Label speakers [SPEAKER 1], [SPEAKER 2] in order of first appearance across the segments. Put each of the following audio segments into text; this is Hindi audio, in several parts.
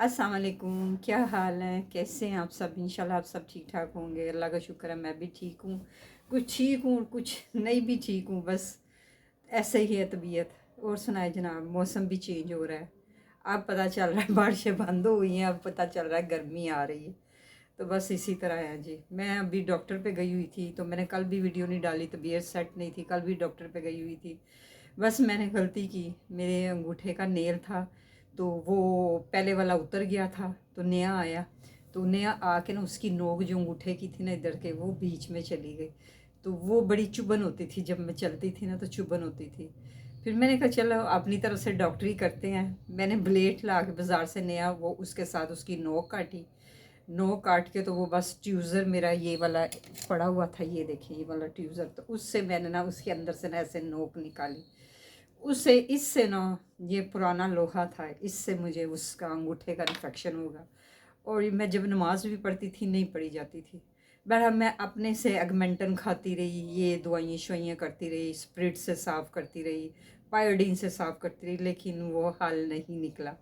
[SPEAKER 1] अस्सलाम वालेकुम, क्या हाल है? कैसे हैं आप सब? इंशाल्लाह आप सब ठीक ठाक होंगे। अल्लाह का शुक्र है, मैं भी ठीक हूँ। कुछ ठीक हूँ, कुछ नहीं भी ठीक हूँ, बस ऐसे ही है तबीयत। और सुनाए जनाब, मौसम भी चेंज हो रहा है। अब पता चल रहा है बारिशें बंद हो गई हैं, अब पता चल रहा है गर्मी आ रही है। तो बस इसी तरह है जी। मैं अभी डॉक्टर पे गई हुई थी, तो मैंने कल भी वीडियो नहीं डाली, तबीयत सेट नहीं थी, कल भी डॉक्टर पे गई हुई थी। बस मैंने गलती की, मेरे अंगूठे का नेल था, तो वो पहले वाला उतर गया था, तो नया आया। तो नया आके ना उसकी नोक जो अंगूठे की थी ना इधर के, वो बीच में चली गई। तो वो बड़ी चुभन होती थी, जब मैं चलती थी ना तो चुभन होती थी। फिर मैंने कहा चलो अपनी तरफ से डॉक्टरी करते हैं। मैंने ब्लेड ला के बाज़ार से नया, वो उसके साथ उसकी नोक काटी। नोक काट के तो वो बस ट्यूज़र मेरा ये वाला पड़ा हुआ था, ये देखिए ये वाला ट्यूज़र, तो उससे मैंने ना उसके अंदर से ना ऐसे नोक निकाली। उससे इससे ना ये पुराना लोहा था, इससे मुझे उसका अंगूठे का इन्फेक्शन होगा। और मैं जब नमाज भी पढ़ती थी नहीं पढ़ी जाती थी। बहरहाल मैं अपने से एगमेंटन खाती रही, ये दवाइयाँ शवाइयाँ करती रही, स्प्रिट से साफ़ करती रही, पायोडीन से साफ़ करती रही, लेकिन वो हल नहीं निकला।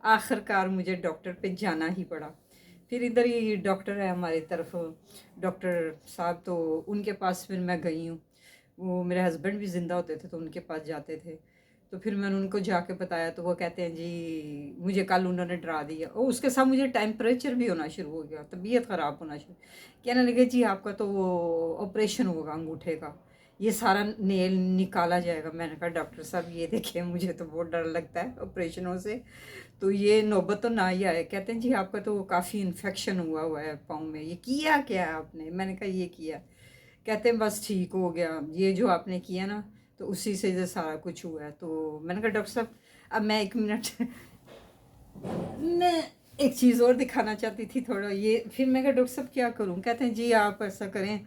[SPEAKER 1] आखिरकार मुझे डॉक्टर पे जाना ही पड़ा। फिर इधर ही डॉक्टर है हमारी तरफ, डॉक्टर साहब, तो उनके पास फिर मैं गई हूँ। वो मेरे हस्बैंड भी ज़िंदा होते थे तो उनके पास जाते थे। तो फिर मैंने उनको जाके बताया, तो वो कहते हैं जी मुझे कल उन्होंने डरा दिया, और उसके साथ मुझे टेम्परेचर भी होना शुरू हो गया, तबीयत ख़राब होना शुरू। कहने लगे जी आपका तो वो ऑपरेशन होगा अंगूठे का, ये सारा नेल निकाला जाएगा। मैंने कहा डॉक्टर साहब ये देखिए मुझे तो बहुत डर लगता है ऑपरेशनों से, तो ये नौबत तो ना ही आए। कहते हैं जी आपका तो काफ़ी इन्फेक्शन हुआ हुआ है पाँव में, ये किया क्या है आपने? मैंने कहा ये किया। कहते हैं बस ठीक हो गया, ये जो आपने किया ना, तो उसी से ये सारा कुछ हुआ है। तो मैंने कहा डॉक्टर साहब अब मैं 1 मिनट मैं एक चीज़ और दिखाना चाहती थी थोड़ा ये। फिर मैं कहा डॉक्टर साहब क्या करूं? कहते हैं जी आप ऐसा करें,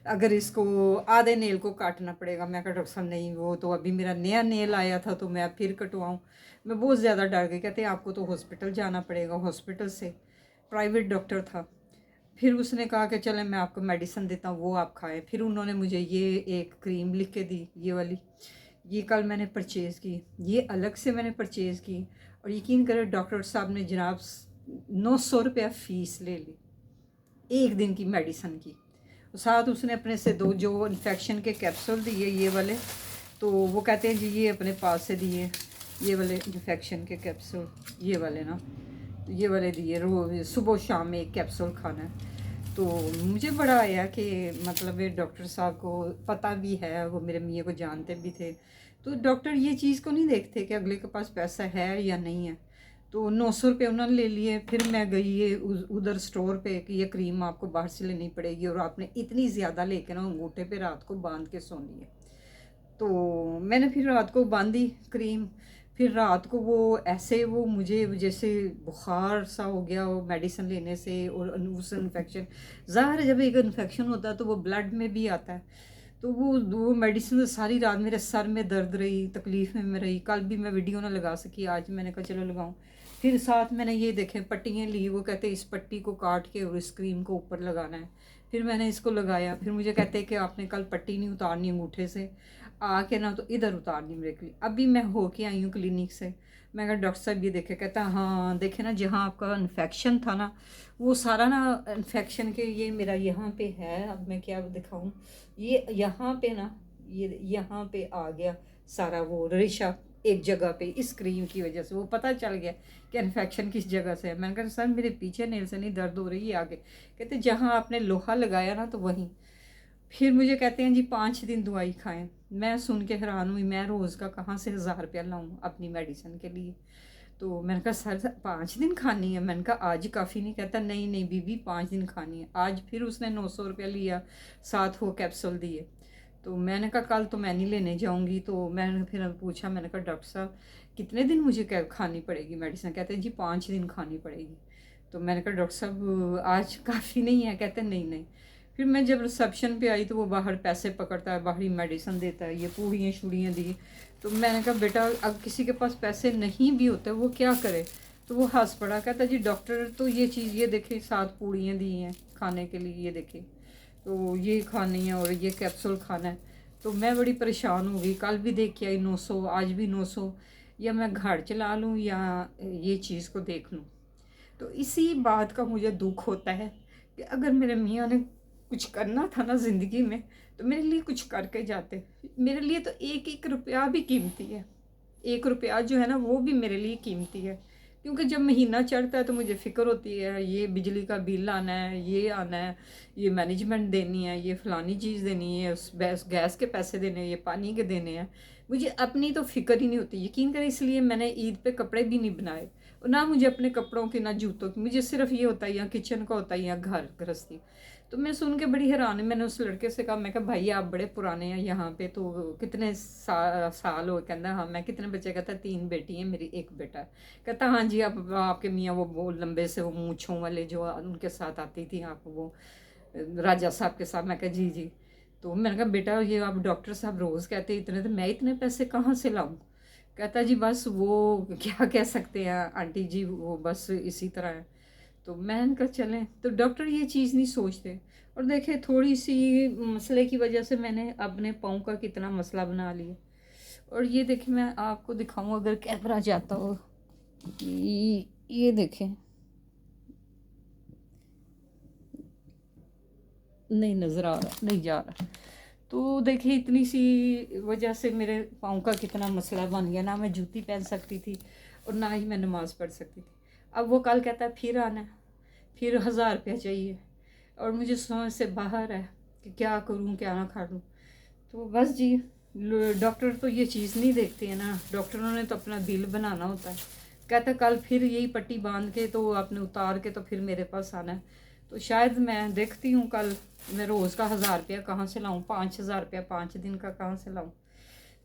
[SPEAKER 1] अगर इसको आधे नेल को काटना पड़ेगा। मैं कहा डॉक्टर साहब नहीं, वो तो अभी मेरा नया नेल आया था तो मैं फिर कटवाऊं। मैं बहुत ज़्यादा डर गई। कहते हैं आपको तो हॉस्पिटल जाना पड़ेगा। हॉस्पिटल से प्राइवेट डॉक्टर था। फिर उसने कहा कि चलें मैं आपको मेडिसिन देता हूँ, वो आप खाएं। फिर उन्होंने मुझे ये एक क्रीम लिख के दी, ये वाली। ये कल मैंने परचेज़ की, ये अलग से मैंने परचेज़ की। और यकीन करें डॉक्टर साहब ने जनाब 900 रुपया फ़ीस ले ली एक दिन की मेडिसिन की। साथ उसने अपने से दो जो इन्फेक्शन के कैप्सूल दिए, ये वाले। तो वो कहते हैं जी ये अपने पास से दिए, ये वाले इन्फेक्शन के कैप्सूल, ये वाले ना, ये वाले दिए। रोज़ सुबह शाम में एक कैप्सूल खाना है। तो मुझे बड़ा आया कि मतलब ये डॉक्टर साहब को पता भी है, वो मेरे मियाँ को जानते भी थे। तो डॉक्टर ये चीज़ को नहीं देखते कि अगले के पास पैसा है या नहीं है। तो 900 रुपये उन्होंने ले लिए। फिर मैं गई ये उधर स्टोर पे कि ये क्रीम आपको बाहर से लेनी पड़ेगी, और आपने इतनी ज़्यादा लेके ना अंगूठे पे रात को बांध के सोनी है। तो मैंने फिर रात को बांधी क्रीम। फिर रात को वो ऐसे वो मुझे जैसे बुखार सा हो गया वो मेडिसिन लेने से, और उस इन्फेक्शन, ज़ाहिर है जब एक इन्फेक्शन होता है तो वो ब्लड में भी आता है। तो वो मेडिसिन सारी रात मेरे सर में दर्द रही, तकलीफ़ में मैं रही। कल भी मैं वीडियो ना लगा सकी, आज मैंने कहा चलो लगाऊं। फिर साथ मैंने ये देखे पट्टियाँ ली, वो कहते इस पट्टी को काट के और इस क्रीम को ऊपर लगाना है। फिर मैंने इसको लगाया। फिर मुझे कहते कि आपने कल पट्टी नहीं उतारनी अंगूठे से, आके ना तो इधर उतारनी मेरे के लिए। अभी मैं होके आई हूँ क्लिनिक से। मैं कहा डॉक्टर साहब ये देखे। कहता हाँ देखे ना, जहाँ आपका इन्फेक्शन था ना, वो सारा ना इन्फेक्शन के ये मेरा यहाँ पे है। अब मैं क्या दिखाऊं, ये यहाँ पे ना, ये यहाँ पे आ गया सारा वो रेशा एक जगह पे, इस क्रीम की वजह से वो पता चल गया कि इन्फेक्शन किस जगह से है। मैंने कहा सर मेरे पीछे नेल से नहीं दर्द हो रही है, आगे। कहते जहाँ आपने लोहा लगाया ना तो वहीं। फिर मुझे कहते हैं जी 5 दिन दवाई खाएं। मैं सुन के हैरान हुई, मैं रोज़ का कहाँ से 1000 रुपया लाऊं अपनी मेडिसिन के लिए। तो मैंने कहा सर 5 दिन खानी है? मैंने कहा आज काफ़ी नहीं। कहता नहीं नहीं बीबी 5 दिन खानी है। आज फिर उसने 900 रुपया लिया, साथ वो कैप्सूल दिए। तो मैंने कहा कल तो मैं नहीं लेने जाऊंगी। तो मैंने फिर पूछा, मैंने कहा डॉक्टर साहब कितने दिन मुझे क्या खानी पड़ेगी मेडिसिन? कहते हैं जी 5 दिन खानी पड़ेगी। तो मैंने कहा डॉक्टर साहब आज काफ़ी नहीं है? कहते नहीं नहीं। फिर मैं जब रिसेप्शन पे आई तो वो बाहर पैसे पकड़ता है, बाहरी मेडिसिन देता है, ये पूड़ियाँ शूड़ियाँ दी। तो मैंने कहा बेटा अब किसी के पास पैसे नहीं भी होते वो क्या करे? तो वो हंस पड़ा, कहता जी डॉक्टर तो ये चीज़ ये देखे 7 पूड़ियाँ दी हैं खाने के लिए, ये देखे, तो ये खानी है और ये कैप्सूल खाना है। तो मैं बड़ी परेशान हो गई। कल भी देख के आई 900, आज भी 900। या मैं घर चला लूँ या ये चीज़ को देख लूँ। तो इसी बात का मुझे दुख होता है कि अगर मेरे मियाँ ने कुछ करना था ना ज़िंदगी में, तो मेरे लिए कुछ करके जाते। मेरे लिए तो एक एक रुपया भी कीमती है, एक रुपया जो है ना वो भी मेरे लिए कीमती है। क्योंकि जब महीना चढ़ता है तो मुझे फ़िक्र होती है, ये बिजली का बिल आना है, ये आना है, ये मैनेजमेंट देनी है, ये फ़लानी चीज़ देनी है, उस गैस के पैसे देने हैं, ये पानी के देने हैं। मुझे अपनी तो फ़िक्र ही नहीं होती, यकीन करें, इसलिए मैंने ईद पे कपड़े भी नहीं बनाए। और ना मुझे अपने कपड़ों की, ना जूतों की, मुझे सिर्फ ये होता है या किचन का होता है या घर गृहस्थी। तो मैं सुन के बड़ी हैरान, मैंने उस लड़के से कहा, मैं कहा भाई आप बड़े पुराने हैं यहाँ पे, तो कितने साल हो? कहता हाँ। मैं कितने बच्चे? कहता 3 बेटी हैं मेरी, 1 बेटा है। कहता हाँ जी, आप आपके मियाँ वो लंबे से वो मूँछों वाले जो उनके साथ आती थी आप, वो राजा साहब के साथ। मैं कहा जी जी। तो मैंने कहा बेटा ये आप डॉक्टर साहब रोज़ कहते हैं इतने, तो मैं इतने पैसे कहाँ से लाऊं? कहता जी बस वो क्या कह सकते हैं आंटी जी, वो बस इसी तरह है। तो मैंने कहा चलें, तो डॉक्टर ये चीज़ नहीं सोचते। और देखे थोड़ी सी मसले की वजह से मैंने अपने पाँव का कितना मसला बना लिया। और ये देखिए मैं आपको दिखाऊं अगर कैमरा जाता हो, ये देखें, नहीं नज़र आ रहा, नहीं जा रहा। तो देखिए इतनी सी वजह से मेरे पाँव का कितना मसला बन गया, ना मैं जूती पहन सकती थी और ना ही मैं नमाज़ पढ़ सकती थी। अब वो कल कहता है फिर आना है, फिर 1000 रुपया चाहिए, और मुझे समझ से बाहर है कि क्या करूं क्या ना करूं। तो बस जी, डॉक्टर तो ये चीज़ नहीं देखते हैं ना, डॉक्टरों ने तो अपना बिल बनाना होता है। कहता कल फिर यही पट्टी बांध के तो आपने उतार के तो फिर मेरे पास आना है। तो शायद मैं देखती हूँ कल मैं रोज़ का 1000 रुपया कहाँ से लाऊं, 5000 रुपया 5 दिन का कहाँ से लाऊं।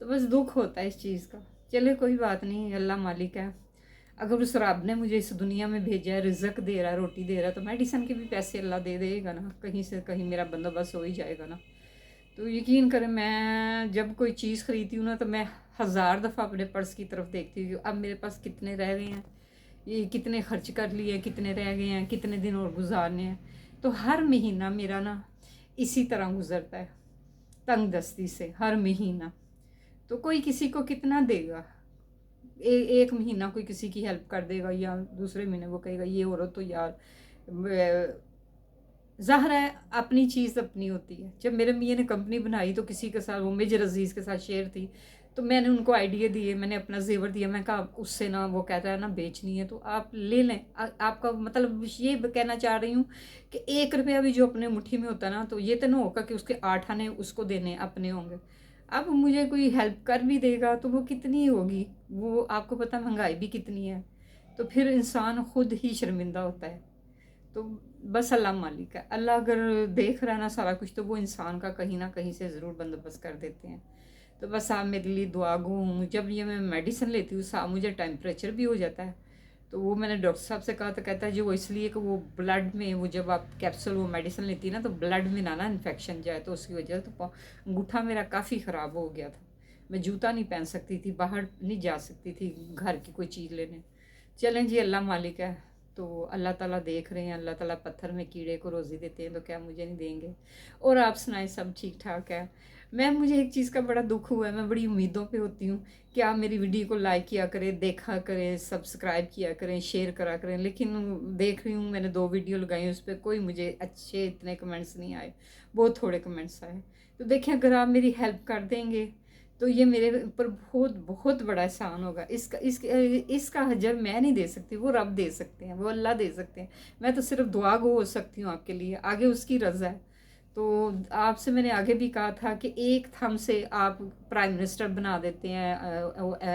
[SPEAKER 1] तो बस दुख होता है इस चीज़ का। चले कोई बात नहीं, अल्लाह मालिक है। अगर उस रब ने मुझे इस दुनिया में भेजा है, रिज़्क दे रहा है, रोटी दे रहा है, तो मेडिसिन के भी पैसे अल्लाह दे देगा ना, कहीं से कहीं मेरा बंदोबस्त हो ही जाएगा ना। तो यकीन करें मैं जब कोई चीज़ खरीदती हूँ ना, तो मैं 1000 दफ़ा अपने पर्स की तरफ देखती हूँ, अब मेरे पास कितने रह गए हैं, ये कितने खर्च कर लिए, कितने रह गए हैं, कितने दिन और गुजारने हैं। तो हर महीना मेरा ना इसी तरह गुजरता है, तंग दस्ती से हर महीना। तो कोई किसी को कितना देगा? एक महीना कोई किसी की हेल्प कर देगा, या दूसरे महीने वो कहेगा ये औरत तो यार, ज़ाहिर है अपनी चीज़ अपनी होती है। जब मेरे मियाँ ने कंपनी बनाई तो किसी के साथ, वो मेजर अजीज़ के साथ शेयर थी, तो मैंने उनको आइडिया दिए, मैंने अपना जेवर दिया। मैं कहा उससे ना, वो कहता है ना बेचनी है तो आप ले लें। आपका मतलब ये कहना चाह रही हूँ कि 1 रुपया भी जो अपने मुट्ठी में होता ना, तो ये तो ना होगा कि उसके 8 आने उसको देने अपने होंगे। अब मुझे कोई हेल्प कर भी देगा तो वो कितनी होगी, वो आपको पता महंगाई भी कितनी है। तो फिर इंसान खुद ही शर्मिंदा होता है। तो बस अल्लाह मालिक है, अल्लाह अगर देख रहा है ना सारा कुछ, तो वो इंसान का कहीं ना कहीं से ज़रूर बंदोबस्त कर देते हैं। तो बस आप मेरे लिए दुआ गो। जब ये मैं मेडिसिन लेती हूँ साहब, मुझे टेम्परेचर भी हो जाता है। तो वो मैंने डॉक्टर साहब से कहा, तो कहता है जो इसलिए कि वो ब्लड में, वो जब आप कैप्सूल वो मेडिसिन लेती है ना, तो ब्लड में ना इन्फेक्शन जाए, तो उसकी वजह से तो अंगूठा मेरा काफ़ी ख़राब हो गया था। मैं जूता नहीं पहन सकती थी, बाहर नहीं जा सकती थी घर की कोई चीज़ लेने। चलें जी, अल्लाह मालिक है। तो अल्लाह ताला देख रहे हैं, अल्लाह ताला पत्थर में कीड़े को रोज़ी देते हैं, तो क्या मुझे नहीं देंगे? और आप सुनाएं, सब ठीक ठाक है? मुझे एक चीज़ का बड़ा दुख हुआ है, मैं बड़ी उम्मीदों पे होती हूँ कि आप मेरी वीडियो को लाइक किया करें, देखा करें, सब्सक्राइब किया करें, शेयर करा करें। लेकिन देख रही हूँ मैंने 2 वीडियो लगाई, उस पर कोई मुझे अच्छे इतने कमेंट्स नहीं आए, बहुत थोड़े कमेंट्स आए। तो देखिए अगर आप मेरी हेल्प कर देंगे तो ये मेरे ऊपर बहुत बहुत बड़ा एहसान होगा। इसका अजर मैं नहीं दे सकती, वो रब दे सकते हैं, वो अल्लाह दे सकते हैं। मैं तो सिर्फ दुआ गो हो सकती हूँ आपके लिए, आगे उसकी रज़ा है। तो आपसे मैंने आगे भी कहा था कि एक थम से आप प्राइम मिनिस्टर बना देते हैं,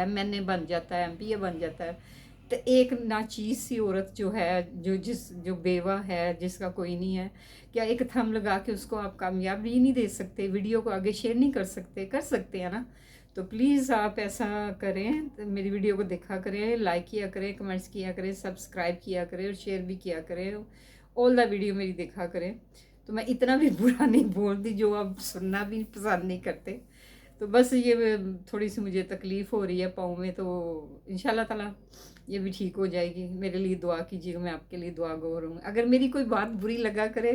[SPEAKER 1] MNA बन जाता है, MPA बन जाता है। तो एक नाचीज़ सी औरत जो है, जो बेवा है, जिसका कोई नहीं है, क्या एक थंब लगा के उसको आप कामयाबी नहीं दे सकते? वीडियो को आगे शेयर नहीं कर सकते? कर सकते हैं ना? तो प्लीज़ आप ऐसा करें, तो मेरी वीडियो को देखा करें, लाइक किया करें, कमेंट्स किया करें, सब्सक्राइब किया करें और शेयर भी किया करें। ऑल द वीडियो मेरी देखा करें। तो मैं इतना भी बुरा नहीं बोलती जो आप सुनना भी पसंद नहीं करते। तो बस ये थोड़ी सी मुझे तकलीफ़ हो रही है पाँव में, तो इंशाल्लाह ताला ये भी ठीक हो जाएगी। मेरे लिए दुआ कीजिएगा, मैं आपके लिए दुआ गो रहूँगी। अगर मेरी कोई बात बुरी लगा करे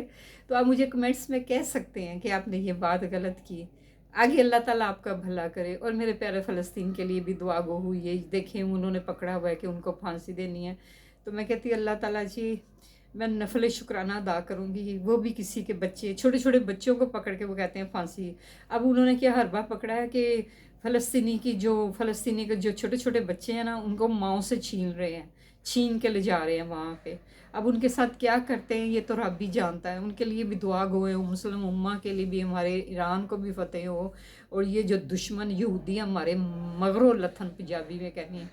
[SPEAKER 1] तो आप मुझे कमेंट्स में कह सकते हैं कि आपने ये बात गलत की। आगे अल्लाह ताला आपका भला करे। और मेरे प्यारे फ़लस्तीन के लिए भी दुआ गो हुई है। देखें उन्होंने पकड़ा हुआ है कि उनको फांसी देनी है, तो मैं कहती अल्लाह ताला जी, मैं नफल शुक्राना अदा करूँगी। वो भी किसी के बच्चे, छोटे छोटे बच्चों को पकड़ के वो कहते हैं फांसी। अब उन्होंने क्या हरबा पकड़ा है कि फ़लस्तीनी के जो छोटे छोटे बच्चे हैं ना, उनको माओ से छीन रहे हैं, छीन के ले जा रहे हैं वहाँ पे। अब उनके साथ क्या करते हैं ये तो रब ही जानता है। उनके लिए भी दुआ गो है, मुस्लिम उम्मा के लिए भी, हमारे ईरान को भी फतेह हो। और ये जो दुश्मन यहूदी हमारे मगरो लथन पंजाबी में कहनी है,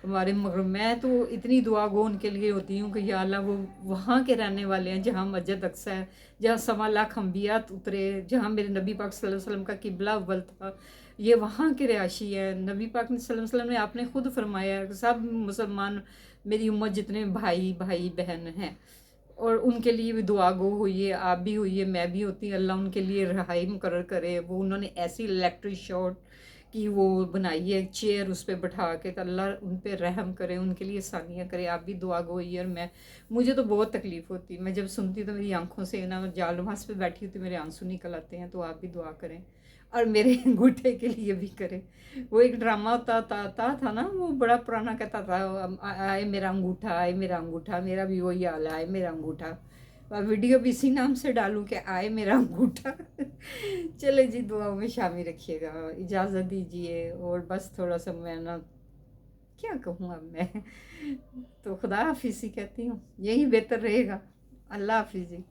[SPEAKER 1] हमारे मगर मैं तो इतनी दुआ गो उनके लिए होती हूँ कि या अल्लाह वो वहाँ के रहने वाले हैं जहाँ मस्जिद अक्सा है, जहाँ 1.25 अम्बियात उतरे, जहाँ मेरे नबी पाक सल्लल्लाहु अलैहि वसल्लम का किबला अव्वल था, ये वहाँ के रिहायशी है। नबी पाक सल्लल्लाहु अलैहि वसल्लम ने आपने खुद फरमाया कि सब मुसलमान मेरी उम्मत जितने भाई भाई बहन हैं, और उनके लिए भी दुआ गो हुई है, आप भी हुई है, मैं भी होती, अल्लाह उनके लिए रहाई मुकर्रर करे। वो उन्होंने ऐसी इलेक्ट्रिक शॉट की वो बनाई है चेयर, उस पर बैठा के, तो अल्लाह उन पर रहम करे, उनके लिए आसानियाँ करे। आप भी दुआ गो हुई है। और मुझे तो बहुत तकलीफ़ होती है, मैं जब सुनती तो मेरी आंखों से ना, जालमास पे बैठी होती मेरे आंसू निकल आते हैं। तो आप भी दुआ करें और मेरे अंगूठे के लिए भी करें। वो एक ड्रामा था ना, वो बड़ा पुराना, कहता था आए मेरा अंगूठा, आए मेरा अंगूठा, मेरा भी वही हाल है, आए मेरा अंगूठा। वीडियो भी इसी नाम से डालूं कि आए मेरा अंगूठा। चले जी, दुआओं में शामिल रखिएगा, इजाज़त दीजिए। और बस थोड़ा सा मैं ना, क्या कहूँ अब मैं, तो खुदा हाफिज़ ही कहती हूँ, यही बेहतर रहेगा। अल्लाह हाफिज़ जी।